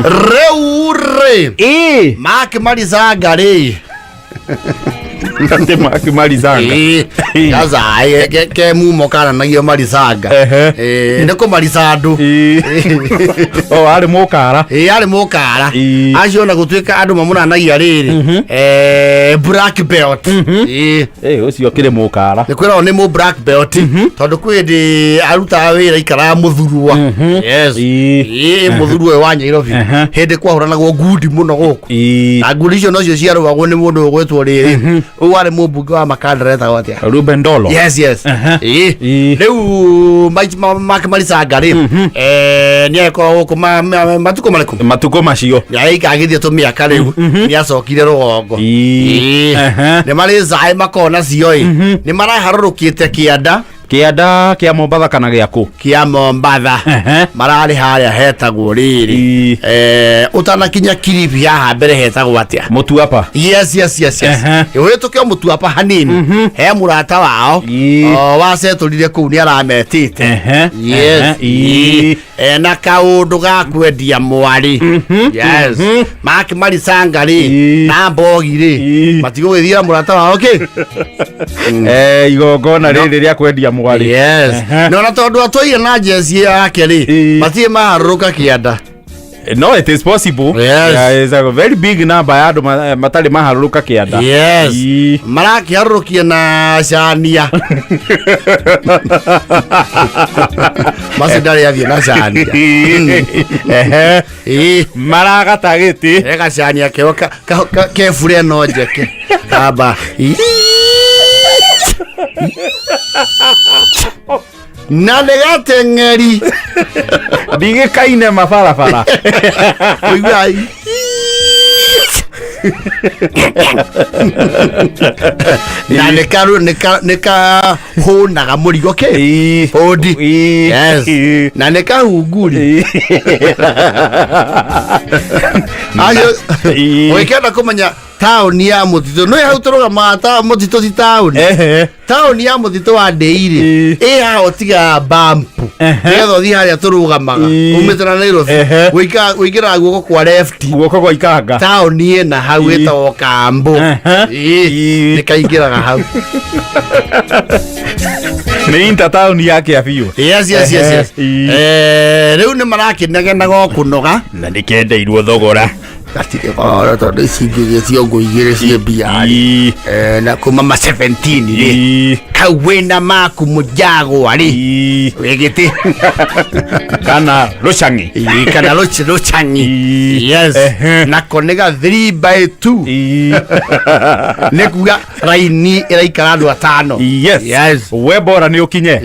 Reure makimaliza ngari Nante makimalizanga kaza ke mumo kana nagio malizanga ndiko malizandu ari mukara ari mukara acio na gutwika andu mamuna nagia riri black belt ucio kire mukara nikwira ni mu black belt tondu kwindi aruta wira ikara muthurwa yes muthurwa wa Nairobi hindi kwahuranago ngudi muno guku na ngudi icio nocio ciarwagwo ni mundu ugwetwo riri wale mubunge wa Makandara wote Ruben Ndolo yes leo makimaliza ngari ni eko kuma matuko macio yaika agithie to miaka riu ni acokire rugongo ni maliza makona cio ni maraharurukite kianda kia Mombatha kana giaku kia Mombatha marari haria hetagwo riri utanakinya Kilifi haha mbere hetagwo atia Mutuapa yes wituke Mutuapa hanini he murata wao wasetulire kuu ni arametite yes na kaundu ga kwendia mwari yes makimaliza ngari na mbogiri matigugithira murata wao igongona riri ria kwendia mwari yes no na tondu atoire na jesi yake ri matie maharuka kianda no it is possible yes. Is a very big number ya andu matari maharuka kianda yes marakiharukia na shania masidari yathie na shania maragatagiti ega shania ke fure no njeke kaba na negatengeri ndigikaine mabarabara oigai na neka honaga murigo ke odi yes na neka hunguri ayo wekenda kumenya town ya mutito no ya uturuga mata mutito ti town town ya mutito wa Ndeire hao tiga bampu getho thi haria turugamaga umitana Nairobi wigira guoko kwa left guoko kwa ikanga town ye na hau etwo Kambo nikaingiraga hau ni inter town yake afio yes riu ni marakinegena go kunoga na nikendeirwo thogora gatire kwa tondu icingirie ciongo igire cie mbia na kuma ma 17 ri kau wina maku mujago ari wegete kana Ruchangi kana Ruchangi yes na konega 3/2 nekuga raini iraikara andu atano yes we bora ni ukinye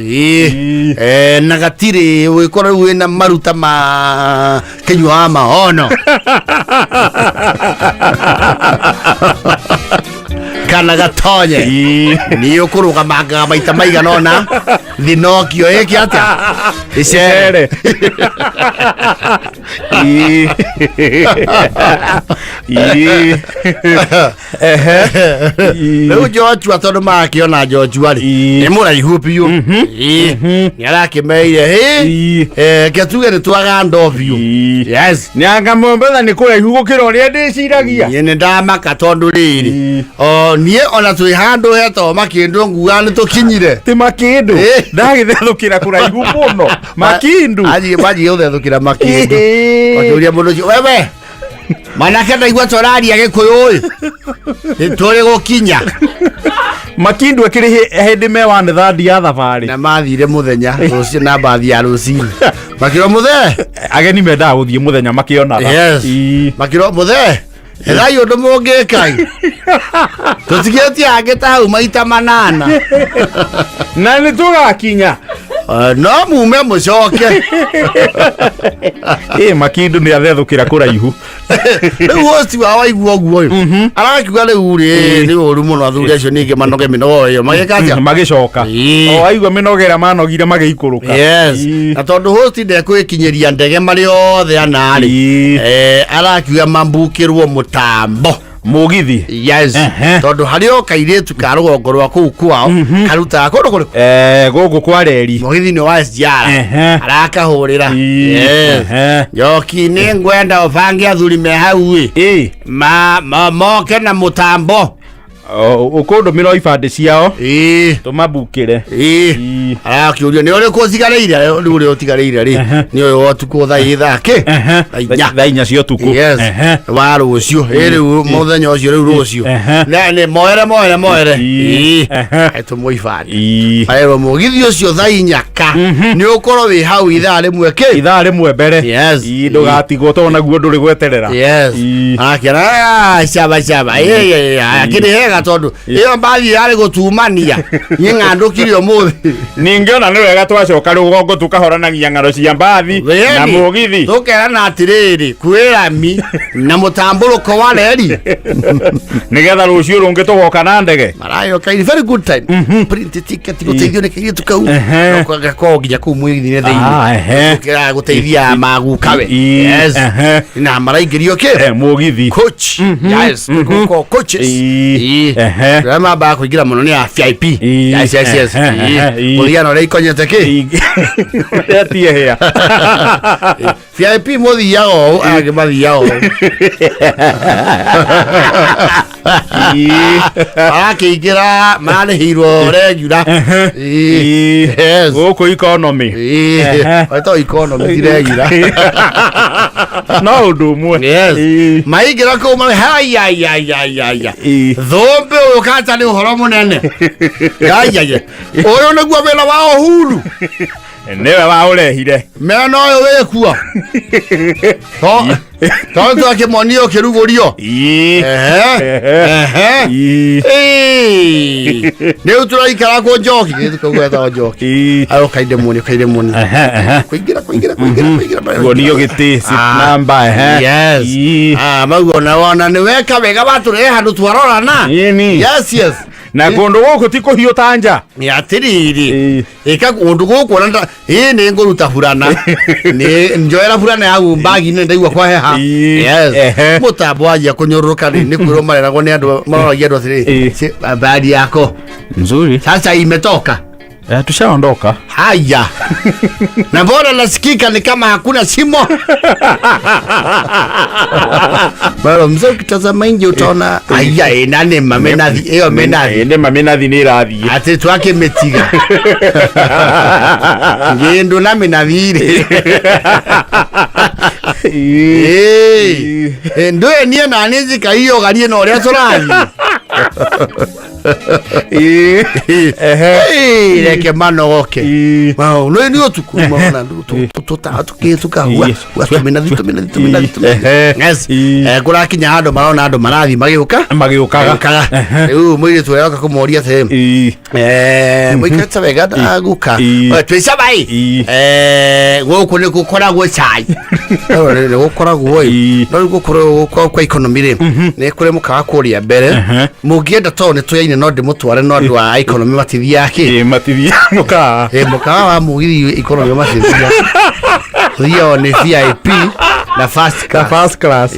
na gatire wikora wina maruta ma kenywa maono kana gatonye ni ukuruga manga maita maiganona thinokio iki atia icere leo George atondo makiona George wali ni muraihu biu ni arakimeire ketuge ni twaga ndovio yes ni anga Mombatha ni kuraihu gukira uria ndiciragia ni ndamaka tondu riri nie ona twi handu heto makindu nguga ni tukinyire ti makindu ndagithethukira kuraihu muno makindu aji uthethukira makindu oturia mundu wewe manake ndaigua toraria gikuyu turi gukinya makindu akiri hindi me one third ya thabari na mathire muthenya rucio na bathi ya rucini makiro muthe ageni menda guthie muthenya makionaga yes makiro muthe Ethai undu mungikai tutigeti ageta hau maita manana na ni tugakinya no mume mucoke makindu ni athethukira kuraihu riu hosti wa waigua guo arakiuga riu ri ni uru muno athuri acio ninge manoge minogo iyo magikaja magicoka aigua minogera manogire magiikuruka yes na tondu hosti ndekwikinyeria ndege mari othe anari arakiuga mambukirwo mutambo mugithi yes tondu hario kairetu ka rugongo rwa kuu kwao karuta kondo kuri gugu kwa reri mugithi ni wa SGR arakahurira Njoki ni ngwenda ubange athuri me hau moke na mutambo ukondo miro ibande ciao tumabukire akiurio ni uri kuzigareire uri utigareire ri ni uyu otuko thake thainya cio tuku wa rucio iri muthenya ucio riu rucio ni moere etumo ibande ayo mugithi ucio thainyaka ni ukorwo wi hau ithaa rimwe mbere ndugatigwo to naguo nduri gweterera akira shaba akiri hega tondu iyo mbathi yari gutumania ni ngandukire umuthi ningiona ni wega twacoka rugongo tukahoranagia ngaro cia mbathi na mugithi tukerana atiriri kwirami na mutamburuko wa reri nigetha rucio rungi tugoka na ndege marayo kai very good time print ticket guteithio ni kiri tukau ko nginya ku mugithi ne thei tukira guteithia magu kawe yes na maraingirio ke mugithi coach yes ko coaches rama ba kuigira muno ni VIP yes Muriano rei konyete ki atie hea VIP modi yao age madi yao akigira mane hiro regula yes goko economy ato economy diregira no udumwe yes maigira ko ma haya thombe ukata ni uhoro munene yaye oyo niguo bela wa uhuru newe wa urehire meno yo wekua tondu akimonio kirugurio ni uturaikara ko Njoki tukugwetha Njoki ayo kaide muni kuingira gonio giti namba yes magona wana ni weka wega baturehe handu twarorana yes na kundu guku tiko hiyo tanja ni atiriri eka kundu guku nda ni ngoruta furana ni njoera furana ya bagi ni ndaigwa kwa heha yes mutambo aje kunyoruka ni kuromarera go ni andu maroragia andu atiriri badi yako nzuri sasa imetoka tushaondoka haya na bora nasikika ni kama hakuna simo bado mzee ukitazama nje utaona haya nane mamenathi hiyo mamenathi ni radhi ati twake metiga ngendo na menathire ndo enie na nezi kaiyo garie no ria turathi leke mano goke wow no ni otuku maona tukahua watumenathi yes kura kinya hando marona hando marathi magiukaga riu mwiri tuyoka kumoria the mwikata wega guka twisa bai goku ni gukoragwo chai ni gukoragwo no gukorwo kwa economy ri ni kure mukaga kuria mbere mungienda to ni tuyaine no ndimutware no andu a economy matithia ki matithia mukaga wa mugithi economy matithia hiyo ni VIP na first class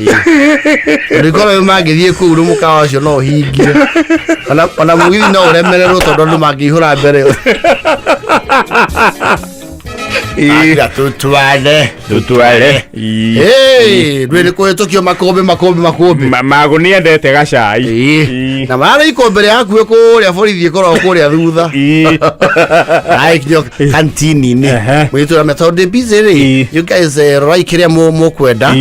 ndikoro magithie ku ru mukawa ucio no hingire ana mugithi no uremererwo tondu ndu mangihura mbere tutuale ndwiri kuhetukio makombe mago ni endete gacai na mara ikombe yaku kuria borithi ikorwo kuria thutha ai kinyo kantini ni mwitu na method busy you guys right kiria mu kwenda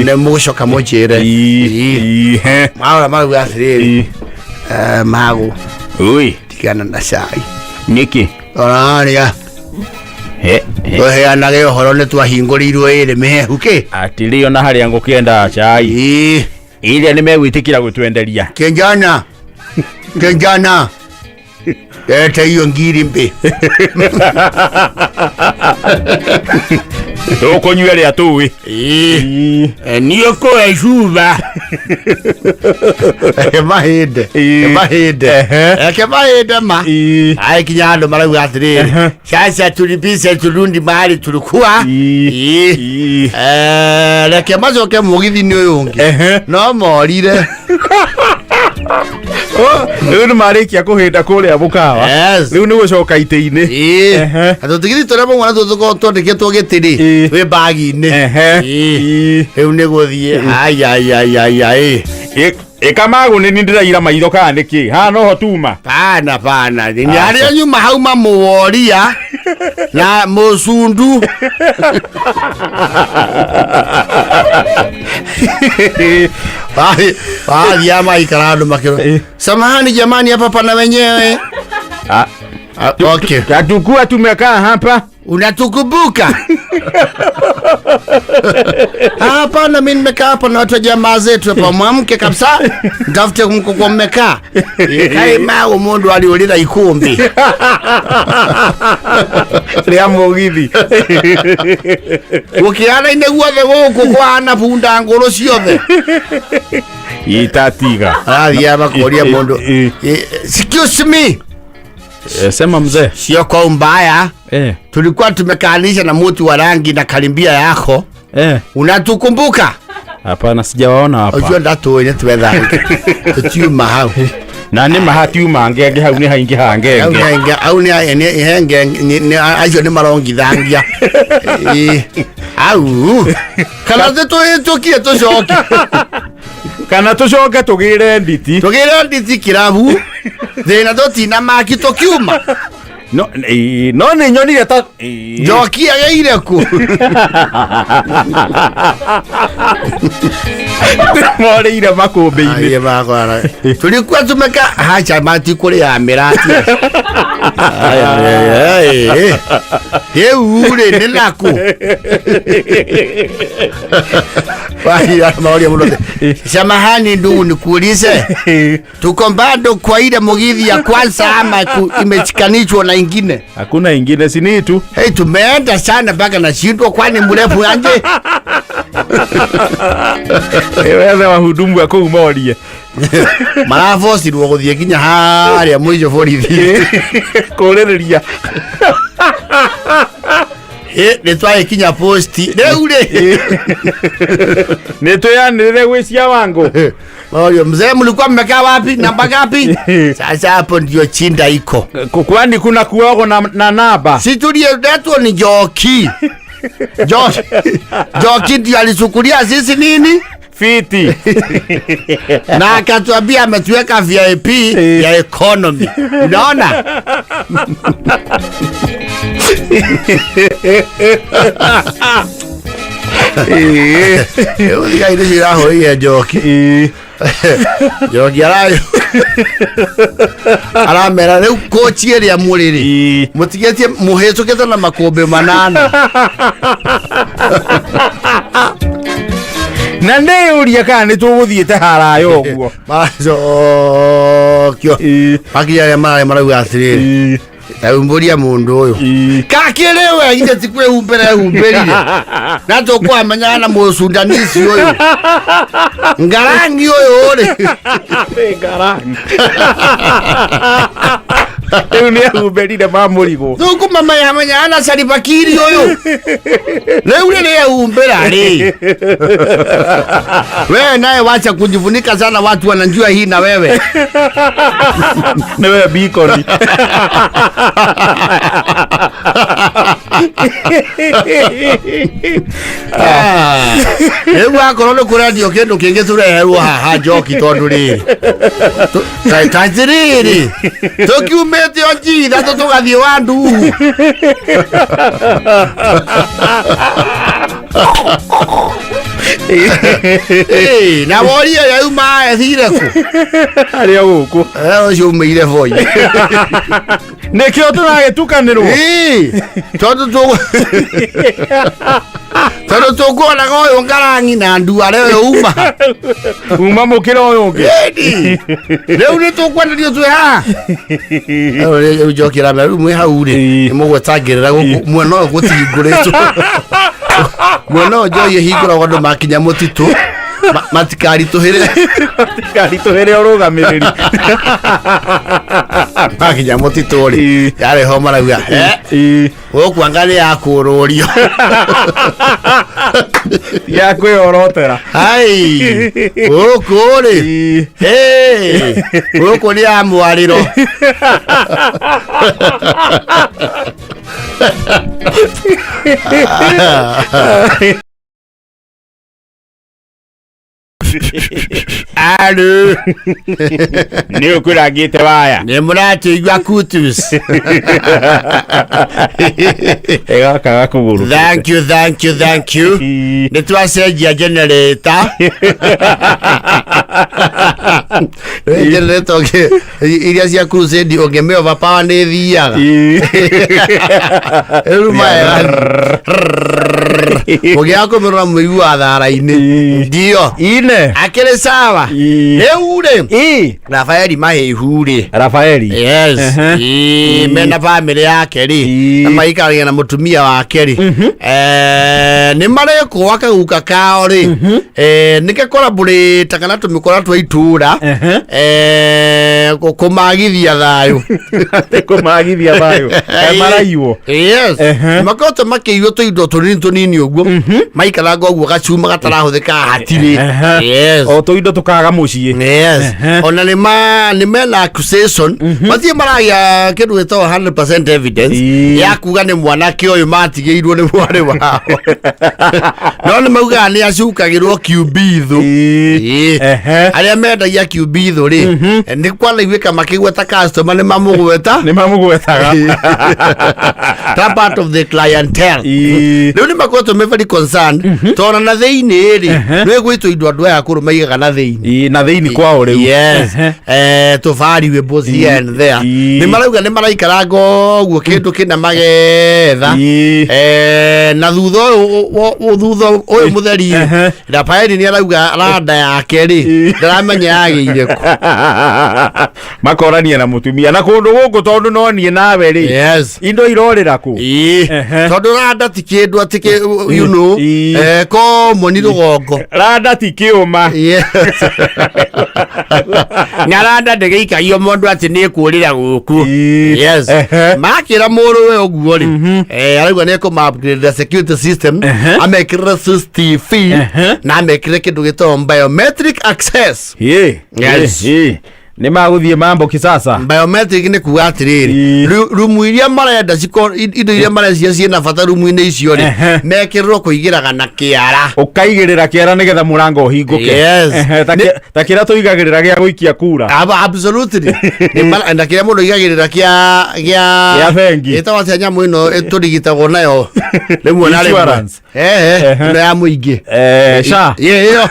ne mucoka mojere mara gathiri mago ui tigana na cai niki oraria oheanage uhoro ni twahingũrĩirwo ĩrĩ mĩhehu kĩ atirio na harĩa ngũkĩenda cai iria nĩ megwĩtĩkĩra gũtwenderia kenjana ete hiyo ngiri mbe Ukonyua ria tuwi. Niyo ko ejuba. Mahinde. Mahinde ma. Ai kinyando mara atiri. Sasa tulipisa turundi mahali tulikuwa. Leke mazoke mugithi ni uyungi. No morire. Riu marikia kuhinda kuria bukawa. Riu ni gucoka ite-ini. Atutigiri turemo mwana tutuko twandiketwo gitiri wi bagi-ini. Riu ni guthie. Ai. Ikamagu ni ndiraira maitho kana niki ha no hotuma pana ni ari nyuma hauma muworia na musundu baadhi ya maikarado makero. Samahani jamani, hapa pana wenyewe. Okay, tukua tumekaa hapa. Unatukumbuka? Hapana, mimi nimekaa hapa na watu wa jamaa zetu hapa. Mwamke kabisa, mtafute mko mmekaa. Kai mao mundu aliolira ikumbi. Ria mugithi. Ukiana ine guothe guku kwana punda ngoro ciothe. Itatiga. Ya bakoria mundu. Excuse me. Sema mzee. Sio kwa mbaya. Tulikuwa tumekaanisha na mtu wa rangi na kalimbia yako. Unatukumbuka? Hapana, sijawaona hapa. Unajua ndato ile tuweza. Tuchuma hao. Nani mahati umangenge hau ni haingi hangenge. Au ni henge ni ajo ni marongi thangia. Au. Kana zetu tukie tucoke. Kana tucoke tugire nditi. Tugire nditi kirabu. Thina dotina maki tokiuma. No ni nyoni eta joki ageire ku. Mori ira makumbe-ini. Aye bakora. Tulikuwa tumeka hacha mati kule ya mirati. Ule ni naku. Wahia maori mlote. Samahani ndugu nikuulize. Tuko bado kwa ile mugithi ya kwanza ama imechikanishwa na ingine? Hakuna ingine, si ni tu. Tumeenda sana mpaka nashindwa, kwani mrefu anje. Wewe wahudumu wako umoria. Marafo si guthie kinya haria mwijo borithi. Kurereria. Nitwaye kinya posti. Neure. Nitoyanire gwecia wangu. Mario mzee, mlikuwa mmekaa wapi? Namba ngapi? Sasa hapo ndio chinda iko. Kwani kuna kuogo na namba? Si tulie ndeto ni Joki. Joki ndio alichukulia sisi nini? Fiti. Na akatuambia ametuweka VIP ya economy. Unaona? Uliga ile jira hoi ya Joki. Joki arayo. Aramera leo kochi ile ya muriri. Mutigetie muhecukete na makombe manana. Na ndeuria kana ni tuguthiete harayo guo. Mazo kyo. Pakia ya mara ugathiriri. Umburia mundu uyu. Kakirewe inde tikwe umberire. Na tokwa manyana musundanisi uyu. Ngarangi uyu uri. Ngarangi. Ewe ni umberire mamurigo. Tuku mama ya manyana salibakiri uyu. Leule ni umberare. Wewe naye wacha kujivunika sana, watu wanajua hii na wewe. Na wewe bikoni. Ewa akorolo kuradio kendo kenge tureherwo haha Joki tondu riri. Tajiriri. Tukiumete onjitha tutugathie wandu. Na woria ya uma ethire ku. Ari guku. Ucio umeire voi. Nikio turagetukanirwo. Tondu tukuona goyo ngarangi na nduare uyu uma. Uma mukira uyu ungi. Riu ni tukwenderio twi ha. Riu Joki ra mwe hau ri. Mugwetangirira mwena uyu gutinguritwo. Mwana ojo hingura wandu makinya mutitu matikari tuhere urugamiriri makinya mutitu ri yare ho marauga ukuangani ya kururio ya kwiorotera ai ukuri ukuri ya mwariro Alu ni ukuragite waya ni murati igwa kutus ega kaga kuburu thank you ni twacenjia generator generator iria cia crusade ongeme overpower ni thiaga Mugia kumirora muigu wa thara-ini ndio ine akiri sawa eure Rafaeli mahihuri Rafaeli yes mena family yake ri na maikaragia na mutumia wake ri ni mareko akaguka kao ri nike collaborate kana tumikora twa itura kumagithia thayo maraiwo yes makoto makiyo tuindo tunini uguo maikaranga uguo gacuma gatarahuthika hatiri yes o tuindo tukaga mucie yes ona ni mena accusation matie maragia kindu gito 100% evidence ya kuga ni mwanake uyu matigeirwo ni mwari wao no ni mauga ni acukagirwo kiubithu aria mendagia kiubithu ri ni kwala igwika makigweta customer ni mamugwetaga that part of the clientele no ni makoto me very concerned tona na theini ri no gwitwo indo andu aya kuru maigaga na theini kwao riu yes tofari we both here and there ni marauga ni maraikaranga uguo kindu kina magetha na thutha uyu mutheri Rafaeli ni arauga rada yake ri ndaramenya yagiire ku makorania na mutumia na kundu guku tondu no nie nawe ri yes indo irorira ku tondu rada ti kindu atike you know ko moni rugongo rada ti kiuma yes nyaranda ndegeikaio mundu ati ni kurira guku yes makira muru we uguo ri arauga ni ko upgrade the security system amekira CCTV na amekira kindu gito biometric access yes ni maguthie mambo kisasa biometric ni kuga atiriri rumu iria marenda ciko indo iria marecia ciena bata rumu-ini icio ri mekirwo kuigiraga na kiara ukaigirira kiara nigetha murango uhinguke takira tuigagirira gia guikia kura absolutely na kiria mundu igagirira gia bengi itawa cia nyamu ino iturigitagwo nayo rimwe na rimwe na ya muingi sha iyo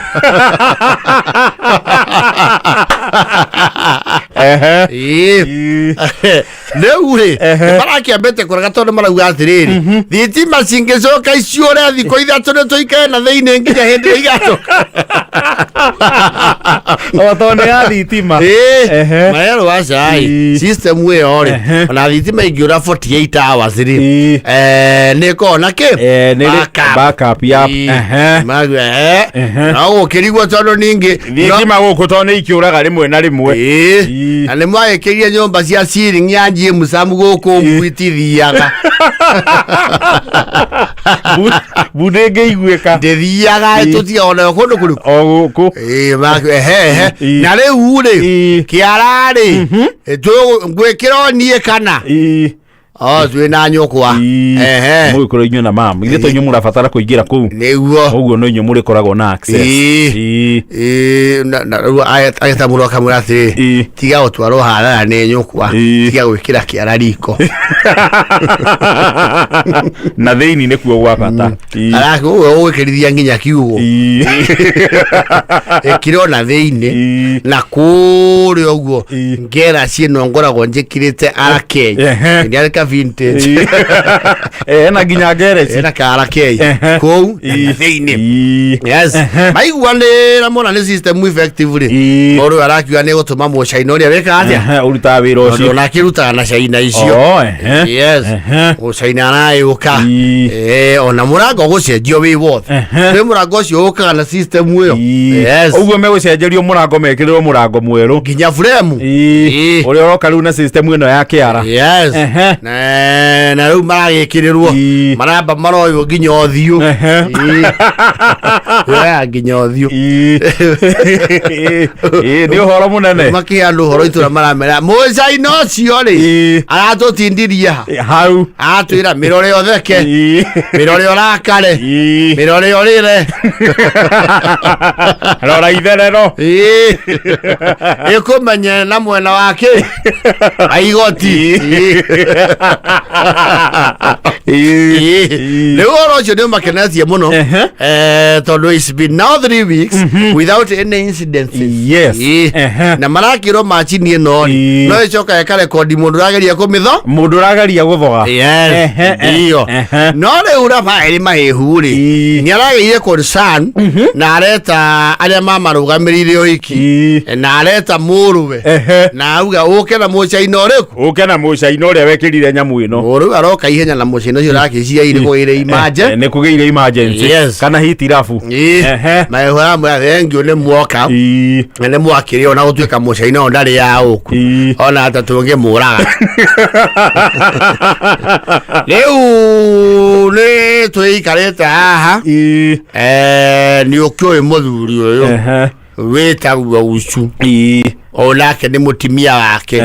Leure barakiambete kuraga tondu marauga atiriri thitima cingicoka icio ria thiko ithatu ni tuikae na thiini nginya hindi igacoka o tondu ya thitima mayero wa cai system iyo ri ona thitima ingiura 48 hours ri ni kona ki backup yap magwe na ukirigwo tondu ningi thitima guku tondu ikiuraga rimwe na rimwe na ni mwaekeria nyumba cia ceiling ya njie musamu guku mwitithiaga budenge igweka ndithiaga tutia ona kundu kuriku o guku na riu ri kiara ri ngwikira nie kana twina nyukwa mwikoro inyu na mama ithe to inyu murabatara kuingira kuu niguo uguo no inyu muri koragwo na access na ayeta muno kamura ati tiga utwaro harara ni nyukwa tiga gwikira kiara riko na theini ne kuo gwabata arako uwe gwikirithia nginya kiugo ekiro na theini na kuri uguo ngera cieno ngoragwo njikirite arake ndiareka vintage na ginya garage na karakei kou thiini yes maiguanira mona ni system effectively oru arakiwa ni gutuma mu China uria weka atia uruta wira ucio na kiruta na China icio yes o China na yuka ona murango gucenjio wi wothe ni murango ucio ukaga na system uyo yes uguo me gucenjerio murango mekirwo murango mweru ginya frame uria uroka riu na system ino ya kiara yes na riu maragikirirwo maramba maroyo ginya othiu ginya othiu ni uhoro munene makiandu horo itura maramera moja no cio ri aratutindiria hau atwira mirore otheke mirore orakare mirore orire rora itherero ikumenya na mwena wake aigoti ni horo cio ni makenetie muno tondu it's been now 3 weeks without any incidents yes na marakiro machini ino no icoka eka record mundu rageria kumitho mundu rageria guthoga yes iyo no le ura faili mahehuri ni arageire concern na areta aria mama rugamirire oiki na areta muruwe na auga uke na muchaina uriku uke na muchaina uria wekirire nyamu ino muruwe aroka ihenya na muchaina ucio rakicia iriko ire imaje ne kugeire emergency kana hitirafu mahehura mwa thengio ne muoka ne mwakiri ona gutwika muchaina ondari ya uku ona atatunge muraga leu ne twikarete haha ni ukyo muthuri uyu wetagwo ucu onake ni mutimia wake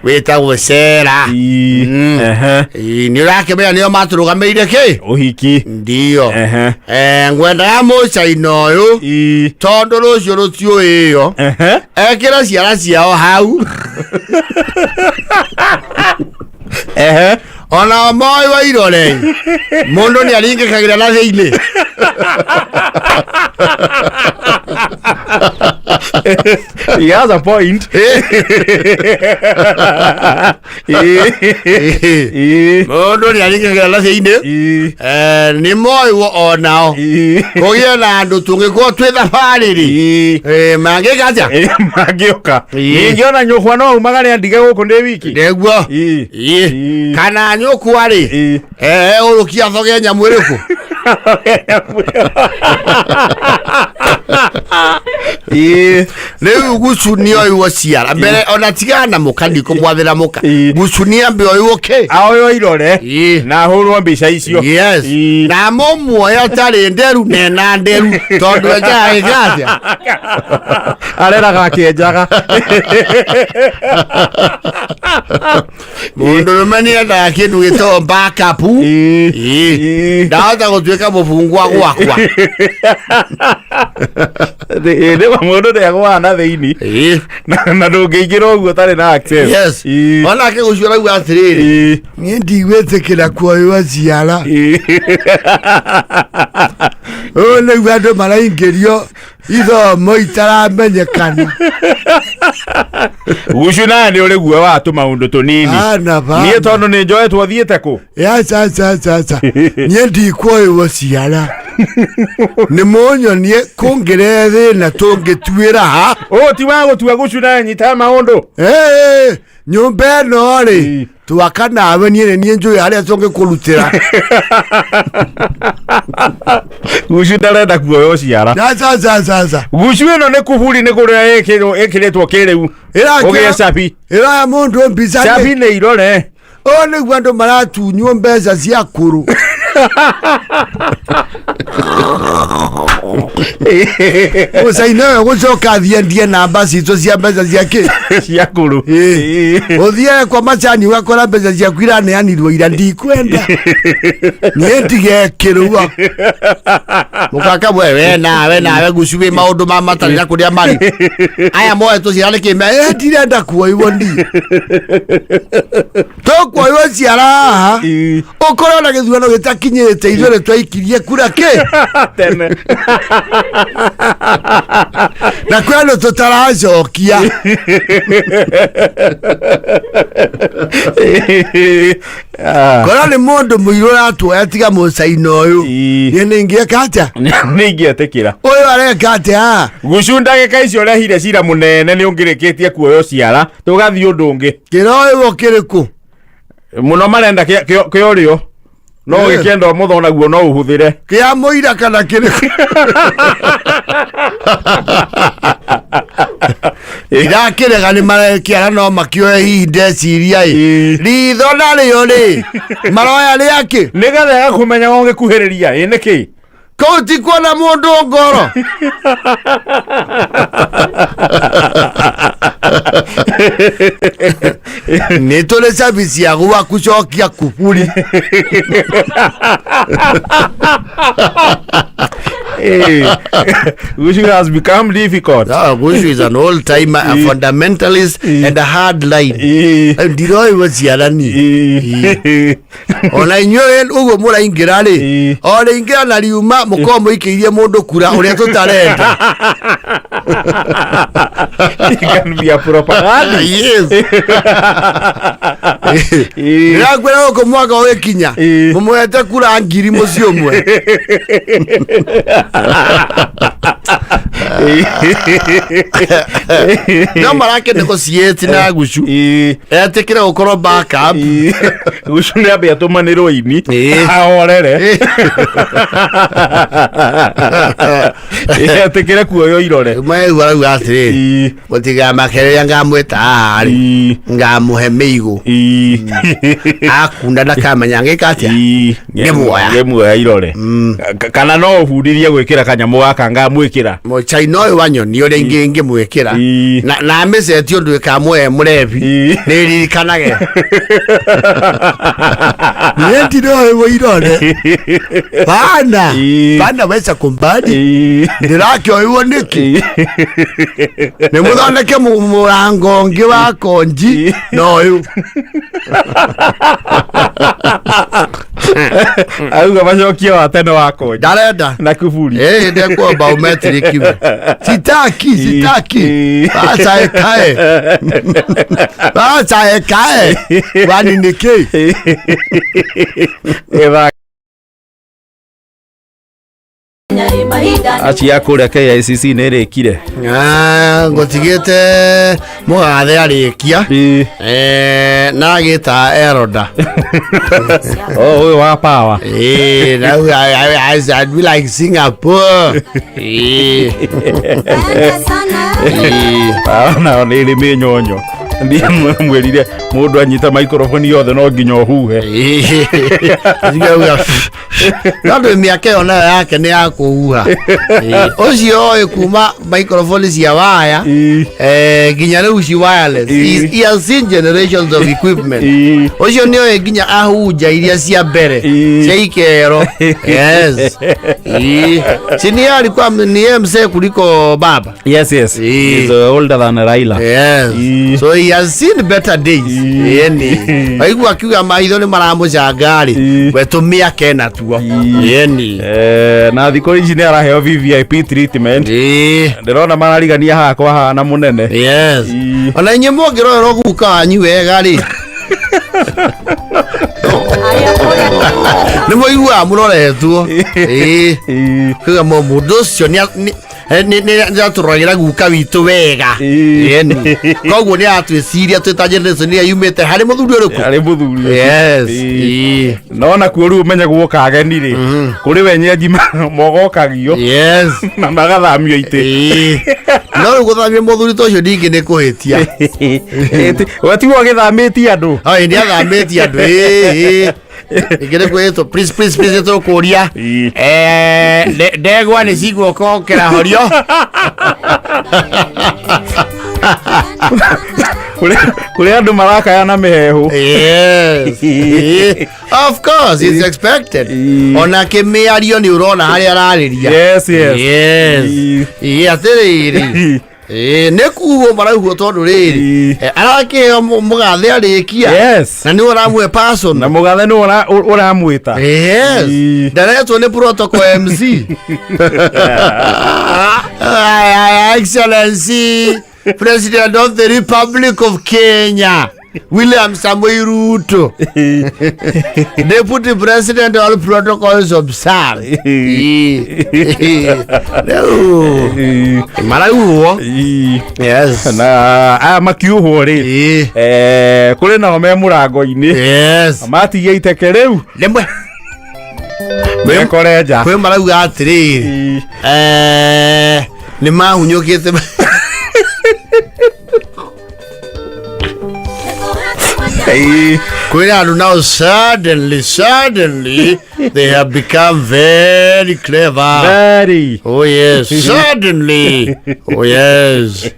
wetagwo Sera ni urake bya niyo maturugamirire ki uhiki ndio ngwenda ya muchaina uyu tondu rucio rutio iyo ekira ciara ciao hau ona moi wa irore mundu ni aringikagira na thiini he has a point mundu ni aringikagira na thiini ni moi wo onao kugia na andu tungikwo twi thabariri mangikaja mangioka ningiona nyukwa no umagare andige guku ndi wiki ndeguo kana nyukwa ri urukia thoge nyamu iriku leo gucunia iwo ciara mbere ona tigana mukandi kumwathira muka gucunia mbe oyoke ayo irore na hurwo mbica icio yes na momuoya tari nderu nena nderu tondu eja igathia arera gakenjaga mundu mania da kindu gito backup ndahota gutwika mufungwa gwakwa ndewa mundu ndegwa na thiini na ndungiingira uguo tari na access yes ona ke gucura gwa atiriri ni ndigwetekera kuoyo ciara ole gwandu maraingirio ithomo itaramenyekana gucuna ni uri guo watu maundu tunini nie tondu ni njoetwo thiete ku sasa nie ndikuoyo ciara ni monyonie kungire thina tungitwira ha ti wa gutua gucuna nyita maundu nyumba no ri twakanawe nie njui aria tonge kurutira gucuna renda kuoyo ciara sasa gucuna ni kuburi ni kuria ekiretwo kiriu ugie capi ira mundu mbica capi ni irore ni gwandu maratunywo mbeca cia kuru usaina gucoka thiendie namba citu cia mbeca ciake cia kuru uthie kwa macani wakora mbeca ciaku iraneanirwo ira ndikwenda nie ndigekirwa mukaka we nawe gucubi maundu ma matarira kuria mari aya moe tuciarane kime ndirenda kuoiwo ndi to kuoiwo ciara ukorwo na githuano gita kinyete ithuĩ twaikirie kura tene na kwano tutaracokia kora nĩ mũndũ mũirũ ratuoya tiga mũcaina ũyũ niĩ nĩingĩeka atĩa nĩingĩetĩkĩra ũyũ areka atĩa Gucu ndagĩka icio ũrehire cira mũnene nĩ ũngĩrĩkĩtie kuoyo ciara tũgathiĩ ũndũ ũngĩ kĩroĩgwo kĩrĩkũ mũno marenda kĩorĩo no gĩkĩenda ũmũtho naguo no ũhũthĩre kĩa mũira kana kĩrĩkũ irakĩrega nĩ marekĩara no makĩoya hihi ndeciria ritho narĩo rĩ maroya rĩakĩ nĩgetha kũmenya gũgĩkuhĩrĩria nĩkĩ kũu ti kuona mũndũ ngoro nĩ tũrĩ cabici ya gwakucokia kuburi Gushu has become difficult. Gushu is an old timer, a fundamentalist and a hard line. Ndiroi waciarani ona inyuĩ ũguo mũraingĩra rĩ o rĩingĩra na riuma mũkorwo mũikĩirie mũndũ kura ũrĩa tũtarenda. It can be a propaganda. Yes. Nĩrakwĩra gũkũ mwaka ũgĩkinya mũmũhete kura ngiri mũciĩ ũmwe. No marake negotiate na Gushu etĩkĩre gũkorwo backup. Gushu nĩ ambia tũmanĩrwo ini ahorere etĩkĩre kuoyo irore maigua rĩu atĩrĩrĩ mũtigamakereria ngamwĩta harĩ ngamũhe mĩigũ akunda ndakamenya ngĩka atĩa ngemuoya irore kana no ũbundithie gwĩkĩra kanyamũ gaka ngamwĩkĩra mũchaina ũyũ wa nyoni ũrĩa ingĩmwĩkĩra na mĩceti ũndũ ĩkamũhe mũrebi nĩ ririkanage nĩndiroi irore bana weca kumbani ndirakĩoywo nĩkĩ nĩ mũthondeke mũrango ũngĩ wa konji noyũ auga macokie wa tene wa konji ndarenda na kuburi ndekuo biometric sitaki bacha ekae wani nĩkĩ acia kũrĩa KICC nĩ ĩrĩkire ngũtigĩte mũgathe arĩkia na agĩta Eroda ũyũ wa power I'd be like Singapore nao nĩ ĩrĩ mĩnyonyo mwĩrire mũndũ anyita microphone yothe no nginya ũhuhe nandũ mĩaka ĩyo nayo yake nĩ ya kũhuha ũcio oĩ kuma microphone cia waya nginya rĩu ci wireless. He has seen generations of equipment. Ũcio nĩ oĩ nginya ahunja iria cia mbere cia ikero. Yes. Sini alikuwa ni mzee kuliko baba. Yes. He's older than Raila. Yes. So he has seen better days. Yeni. Aigu akiuga maitho nĩ maramũcangari wetu mĩaka ĩna tuo. Yeni. Na thikũ ici nĩ araheo VIP treatment. Ndĩrona mararigania hakwa hana mũnene. Yes. Ona inye mũngĩrorwo guka wanyu wega rĩ. Nĩ mũigua mũroretwo. Kuga mũndũ ũcio nĩ atũragĩra guka witũ wega. Yeni. Koguo nĩ atwĩciria twĩta generation iria yumĩte harĩ mũthuri ũrĩkũ. Harĩ mũthuri. Yes. No na kuo rĩu ũmenye guoka ageni rĩ. Kũrĩ we nyenji mogokagio. Yes. Na magathamio itĩ. No rĩu gũthamia mũthuri ta ũcio ndingĩ nĩ kũhĩtia. Watigwo agĩthamĩtie andũ. Nĩ athamĩtie andũ. Ingĩrĩ kwĩtwo please tũkũria ndegwa nĩ ciguoka okĩra horio kũrĩ andũ marakayana mĩhehu. Yes. Of course it's expected. Ona kĩmĩario nĩ ũrona harĩa ararĩria. Yes. Atĩrĩrĩ Nekuo maraugo tondu riri arake mugathe arikia na ni uramwe person na mugathe ni uramwita ndaretwo ni protocol MC Excellency President of the Republic of Kenya William Samoei Ruto Deputy President, all protocols observed. Marauo. Yes. Na makiuho ri. Kuri na me murango-ini. Yes. Matigia iteke riu. Lemwe. Mekoreja. Kwe marauga atiri. Ni mahunyukite. Now suddenly they have become very clever. Very. Oh yes. Suddenly. Oh yes.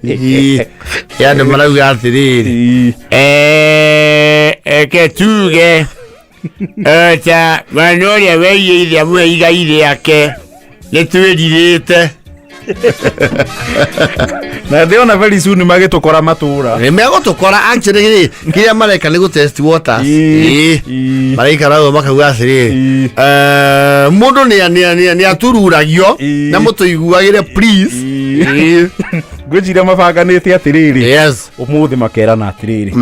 Yani marauga atiri. Ketuge. Ta manoria weye ile amwe igaire yake. Netwedirite. Na ndiona very soon magitukora matura megutukora actually kiria mareka ni gutest water mareka rago makauga atiri mundu ni atururagio na mutuiguagire please ngwinjira mabanganite atiriri yes umuthi makerana atiriri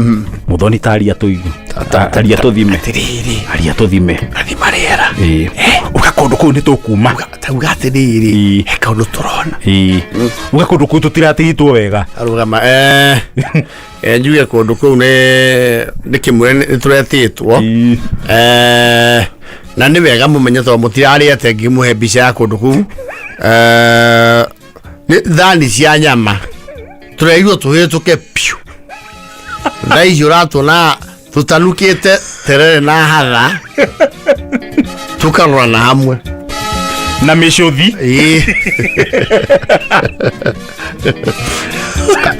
muthoni taria tuigu taria tuthime atiriri aria tuthime athi mariera ugakondu kuu nitukuma tauga atiriri kaundu turona ugakondu kuu tutiratiritwo wega arugama njuge kundu kuu ni kimwe nituretitwo na ni wega mumenye to mutirariete ngimuhe mbica ya kundu kuu ni thani cia nyama tureirwo tuhituke piu thaici uratuna tutanukite terere na hatha tukarora na hamwe na mishuthi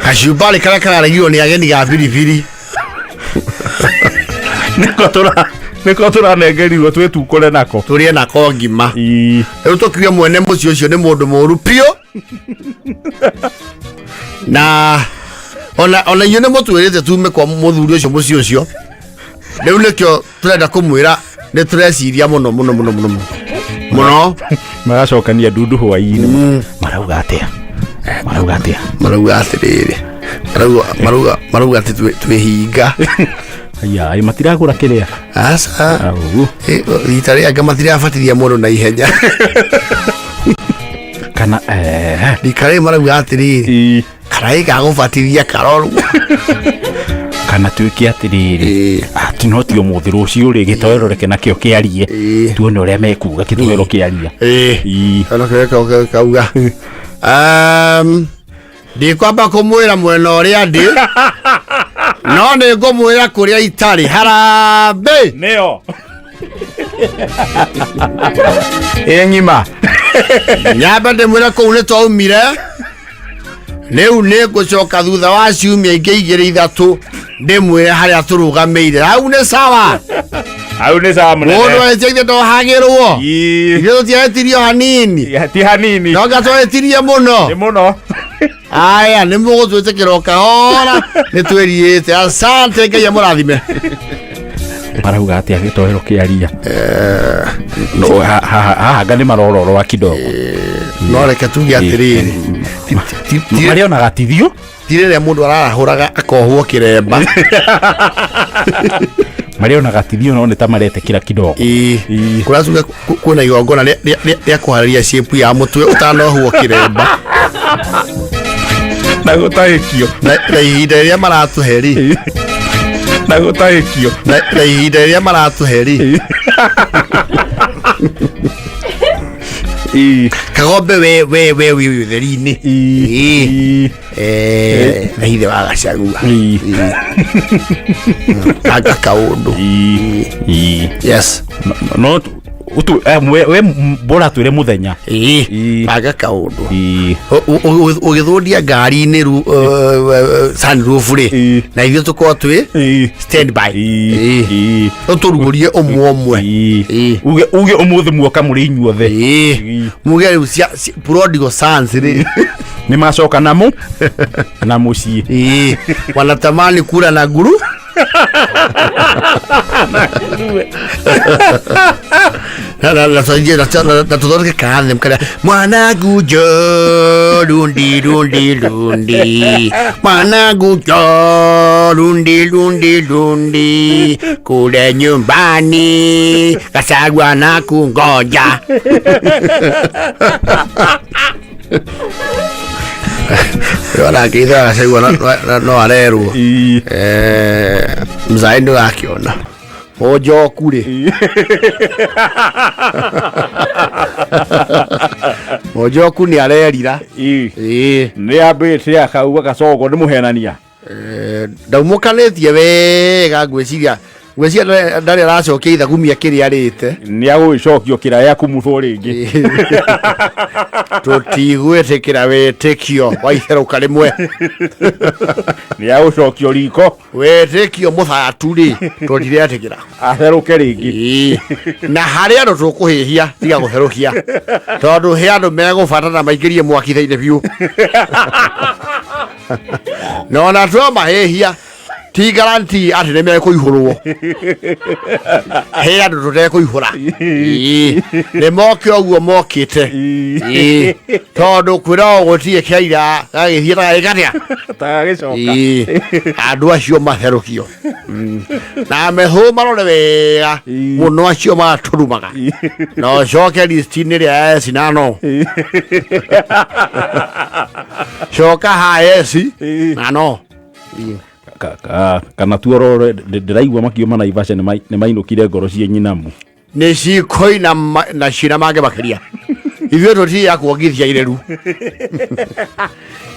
kacumbari karia kararagirwo ni ageni ga biribiri niko turanengerirwo twetukure nako turie nako ngima riu tukiuga mwene muci ucio ni mundu muru pio na ona yone mutwirite tume kwa muthuri ucio muci ucio riu nikio turenda kumwira ni tureciria muno magacokania ndundu hwaini marauga atia atiriri marauga ati twihinga ai matiragura kiria asa itari anga matirabatithia mundu na ihenya kana dikare marauga atiriri karai gagubatithia karoru kana twiki atiriri ati no ti umuthi rucio ri gitoero reke nakio kiarie tuone uria mekuga gitoero kiaria kana keka kauga ndi kwamba kumwira mwena uria ndi no ni ngumwira kuria itari harambe neo ngima nyamba ndimwira kuu ni twaumire riu ni gucoka thutha wa ciumia ingi igiri ithatu ndimwire haria turugameire hau ni sawa munene mundu aitiithie ndohagirwo ithuĩ tutietirio hanini ti hanini no gatwetirie muno ni muno aya ni mugutwitikira okahora ni twiriite asante Ngai amurathime marauga atia gitoero kiaria no haha ni marororwa kidogo no reke tuge atiriri mariona gatithio tirere mundu arahuraga akohwo kiremba mariona gatithio no nita marete kila kidogo kurasuga kuna igongona ria kuhararia shape ya mutwe utanohwo kiremba na gutahikio na ihinda ria maratuheri na gutahikio na ihinda ria maratuheri kagombe we theri-ini na hithe wa gacagua anga kaundu yes no utu we bora twire muthenya anga kaundu ugithundia ngari-ini sunroof ri na ithuĩ tukorwo twi stand by turugurie umwe uge umuthi muoka muri inyuothe muge riu prodigal sons ri Ni macoka namu na muciĩ. Wanatamani kula na guru. Na tuthondeke kaathe mkana mwanangu jo lundi lundi lundi mwanangu jo lundi lundi lundi kule nyumbani Kasagwa na kungoja. Wala kita Kasagwa no arerwo mzai ndo akiona ojo kule ojo kuni arerira ni ambite akauga Gacogo ni muhenania ndaumukanetie wega ngwiciria ndari aracokia ithagumia kiria rite ni agwicokio kiraya kumuthwo ringi tutigwitikira wetikio waitheruka rimwe ni agwicokio riko wetikio muthatu ri tutiretikira atheruke ringi na hari andu tukuhihia tiga gutherukia tondu he andu megubatana maikirie mwaki thiine biu no na twamahihia ti guarantee ati ne me kuihurwo he andu tutekuihura ne moke oguo mokite tondu kwira gutie kiaira gagithieta gatia tagagicoka andu acio matherukio na meho marore wega muno acio maturumaga no coke listini ria sinano coka haesi nano kana tuoro ndiraigua makiuma na Ivasha ni mainukire ngoro cie nyinamu ni cikoina na cina mange makiria ithuĩ tũtirĩ ya kuongithia ireru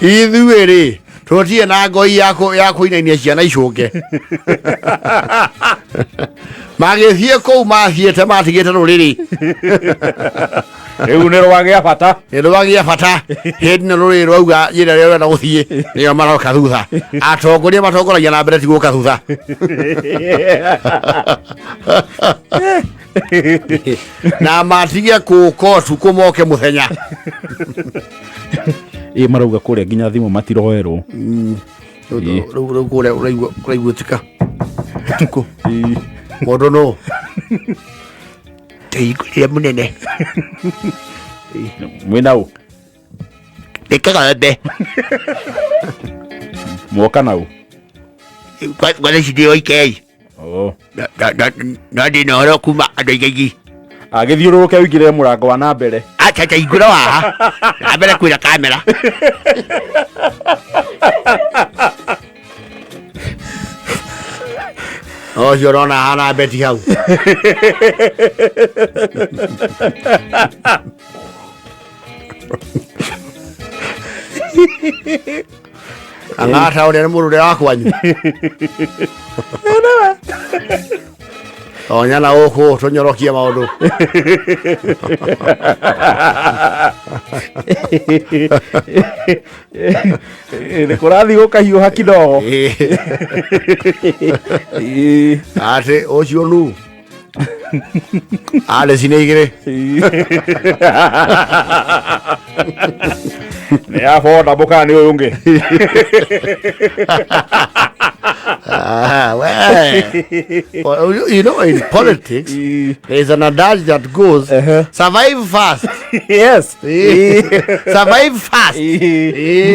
ithuĩ rĩ tũtirĩ na ngoi ya kũinainia ciana icũnge magĩthiĩ kũu mathiĩte matigĩte rũrĩrĩ rĩu nĩ rwagĩa bata hĩndĩ na rũrĩrĩ rwauga njĩra rĩrĩa rũrenda gũthiĩ nĩo maroka thutha atongoria matongoragia na mbere ti gũka thutha na matige kũũka ũtukũ moke mũthenya marauga kũrĩa nginya thimũ matiroerwo rĩu kũrĩa ũraiguĩtĩka ũtukũ mũndũ no teigũrĩre mũnene mwĩna ũ ndĩkaga mbe mwoka na ũ ngwana ici ndĩ oikei na ndĩ na ũhoro kuma andũ aigaigi agĩthiũrũrũke wĩingĩrĩre mũrango wa na mbere acha igũra waha na mbere kwĩna kamera ocio ũrona hana beti hau ang'ata ũrĩa nĩ mũrũre wa kwanyu onyana ũkũ tũnyorokie maũndũ nĩ kũrathiĩ gũkahiũha kidogo atĩ ũcio nu arĩ cinĩ igĩrĩ nĩ abonda mũkana nĩ ũyũ ũngĩ well, you know, in politics, there's an adage that goes, survive fast. Yes. Survive fast.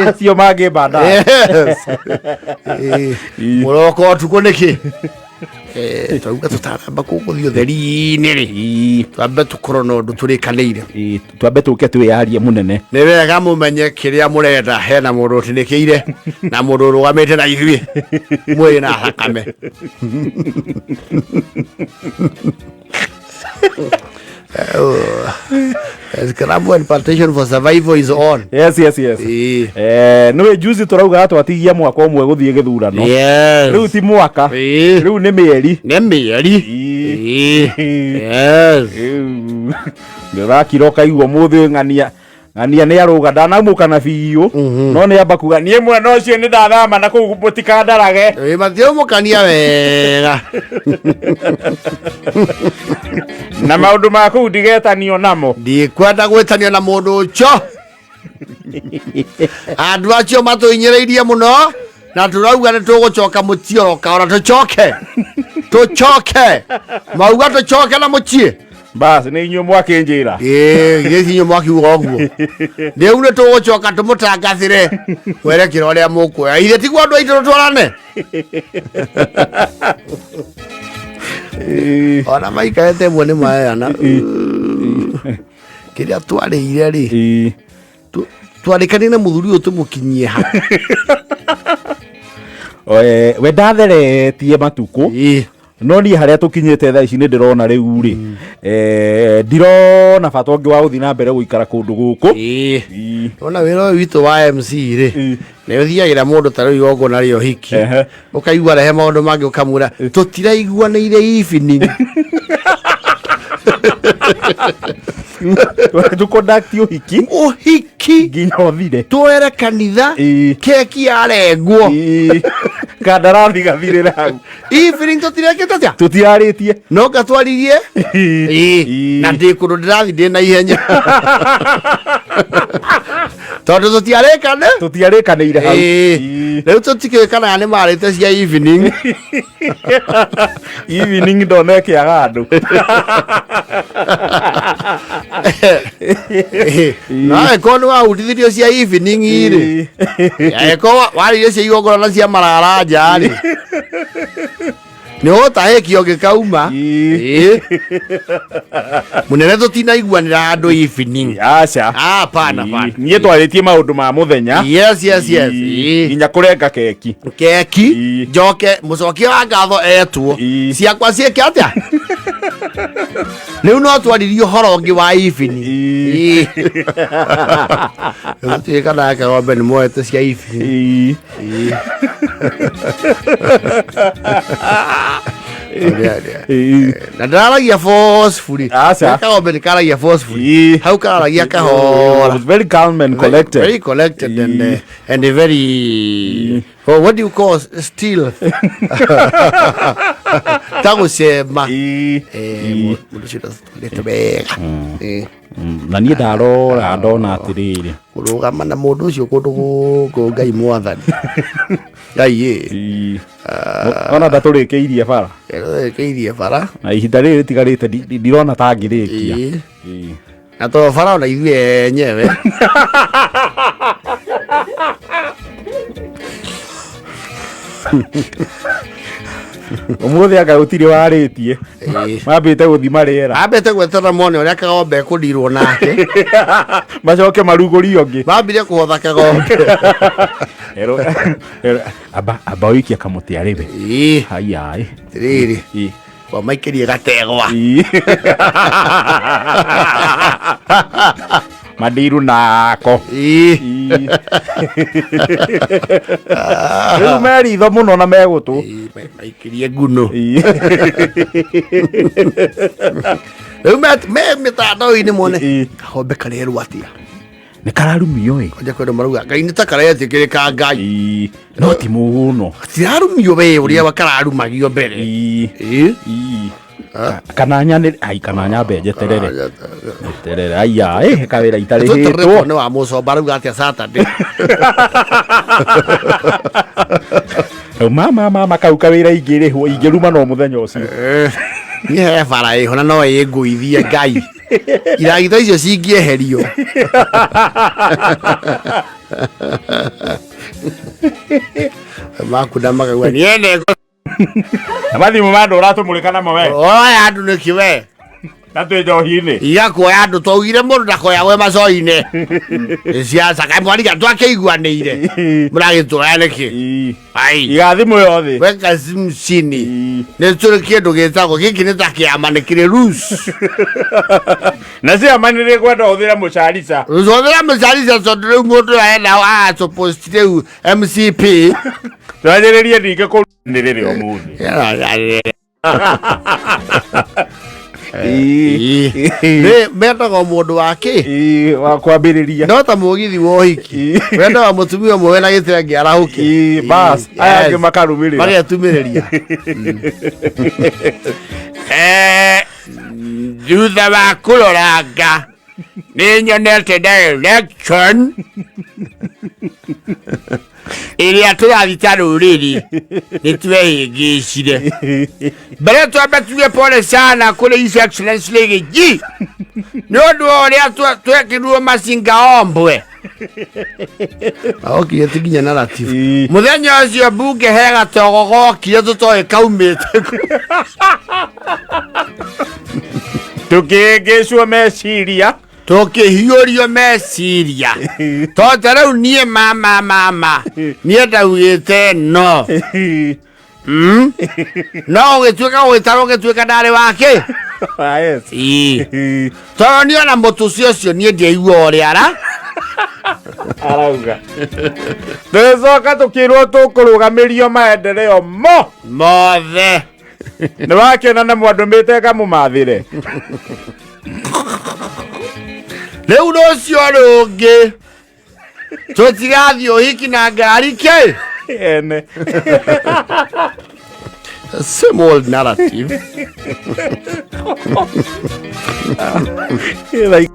Macio mangĩ bada. Yes. Mũroko tuko nĩkĩ? Twauga tũtaramba kũgũthio theri-inĩ rĩ twambe tũkorwo na ũndũ tũrĩkanĩire twambe tũke twĩyarie mũnene nĩ wega mũmenye kĩrĩa mũrenda hena mũndũ ũtinĩkĩire na mũndũ ũrũgamĩte na ithuĩ mwĩrĩ na thakame Scramble and partition for survival is on. Yes. No juice turauga twatigia mwaka umwe guthie githurano. Riu ti mwaka. Riu ni mieri. Yes. Ndira kiroka igwo muthi ng'ania ni aruga ndanamuka na biu no ni amba kuga nie mwe no cio ni ndathama na kuu mutikandarage mathio mukania wega na maundu ma kuu ndigetanio namo ndikwenda gwetanio na mundu ucio Andu acio matuinyireirie muno na turauga ni tugucoka mutioroka ora tucoke mauga tucoke na mucie bas ni inyo mwakinjira inyo mwakiuga guo riu ni tugucoka tumutangathire werekira uria mukuoya ithe tiguo andu aitu twarane ona maikarete mwe ni maana kiria twarĩire ri twarĩkanire na muthuri uyu tumukinyie ha we ndatheretie matuku no ni haria tukinyite thaa ici ni ndirona riu ri ndirona bata ungi wa guthi na mbere guikara kundu guku ona wira uyu witu wa MC ri ni uthiagira mundu ta riu yogo na rio hiki ukaigua rehe maundu mangi ukamura tutiraiguanĩire evening tukonduct uhiki nginya uthire twere kanitha keki yarengwo kandarathi gathirira hau evening tutirekete atia tutiarĩtie no ngatwaririe na ndi kundu ndirathi ndi na ihenya tondu tutiarĩkanĩire hau riu tutikĩrĩkanaga nĩ marĩte cia evening evening ndona ĩkĩaga andũ nawe ko nĩ wahutithirio cia evening rĩ ko warĩire cia igongona cia mararanja rĩ nĩ ũtahĩkio gĩkauma mũnene tũtinaiguanĩra andũ evening aca hapana niĩ twarĩtie maũndũ ma mũthenya yes nginya kũrenga keki njoke mũcokia wa ngatho etwo ciakwa ciĩke atĩa rĩu no twaririe ũhoro ũngĩ wa evening tuĩkanaga Kagombe nĩ moete cia evening na ndaragia forcefully Kagombe nĩ karagia forcefully hau karagia kahora very calm and collected and very what do you call still tagũcema mũndũ ũcio ndetwo wega na niĩ ndarora ndona atĩrĩrĩ kũrũgama na mũndũ ũcio kũndũ gũkũ Ngai mwathani Ngai ona ndatũrĩkĩirie bara na ihinda rĩrĩ rĩtigarĩte ndirona ta ngĩrĩkia na to bara ona ithuĩ enyewe umuthi anga utire warĩtie mambĩte gũthima rĩera ambĩte gwetera mone ũrĩa Kagombe ekũndirwo nake macoke marugũrio ngĩ mambire kũhotha Kagombe amba ũikia kamũtĩ arĩwe ai rĩrĩ kwa maikĩrie gategwa Madiru nako rĩu meritho mũno na megũtũ maikirie nguno rĩu mĩtandao-inĩ mone Kagombe karerwo atia nĩ kararumio kwanja kwenda marauga Ngai nĩ ta karetĩkĩrĩka Ngai no ti mũno tirarumio we ũrĩa kararumagio mbere kananya mbe njeterere aya kawĩra itarĩhĩtwo nĩ wa mũcomba rauga atĩa Saturday mama kau kawĩra ingĩruma no mũthenya ũcio niĩ he bara ĩho na no ĩngũithie Ngai iragita icio cingĩeherio makunda makagua niende mathimũ ma andũ ũratũmũrĩka namo we oya andũ nĩki we na twĩ njohi-inĩ igakuoya andũ twaugire mũndũ ndakoyagwe macoĩ-inĩ ciaca kaĩ mwariga twakĩiguanĩire mũragĩtuoya nĩkĩ igathimũ yothe weka cimcini nĩ tũrĩ kĩndũ gĩtagwo gĩkĩ nĩ ta kĩama nĩ kĩrĩ rus na ciama nĩ rĩkwenda ũthĩre mũcarica ũthĩra mũcarica tondũ rĩu mũndũ aenda suppost rĩu MCP twanjĩrĩrie ndingĩ kũrũnĩrĩre ũmũthĩ mendaga mũndũ wake wa kwambĩrĩria no ta mũgithi wa ũhiki wendaga mũtumia ũmwe wena gĩtenge arahũke bas aya angĩ makarũmĩrĩra magetumĩrĩria thutha wa kũroranga nĩnyonete direction ĩrĩa tũrathita rũrĩrĩ nĩtwehĩngĩcire mbere twambe tuge pole sana kũrĩ His Excellency Rigiji nĩ ũndũ wa ũrĩa twekĩrirwo macinga ombwe aokire ti nginya narrative mũthenya ũcio mbunge he gatogo gokire tũtoĩ kaumĩte tũkĩhĩngĩcwo meciria tũkĩhiũrio meciria tondũ rĩu niĩ mama niĩ ndaugĩte no no ũgĩtuĩka gũgĩtuĩka ndarĩ wake tondũ niĩ ona mũtũcio ũcio niĩ ndiaigua ũrĩa arauga tũcoka tũkĩrwo tũkũrũgamĩrio maendeleo mothe nĩ wakĩona na mwandũmĩte kamũmathĩre rĩu rũcio rũngĩ tũtigathiĩ ũhiki na ngari kĩ ene same old narrative like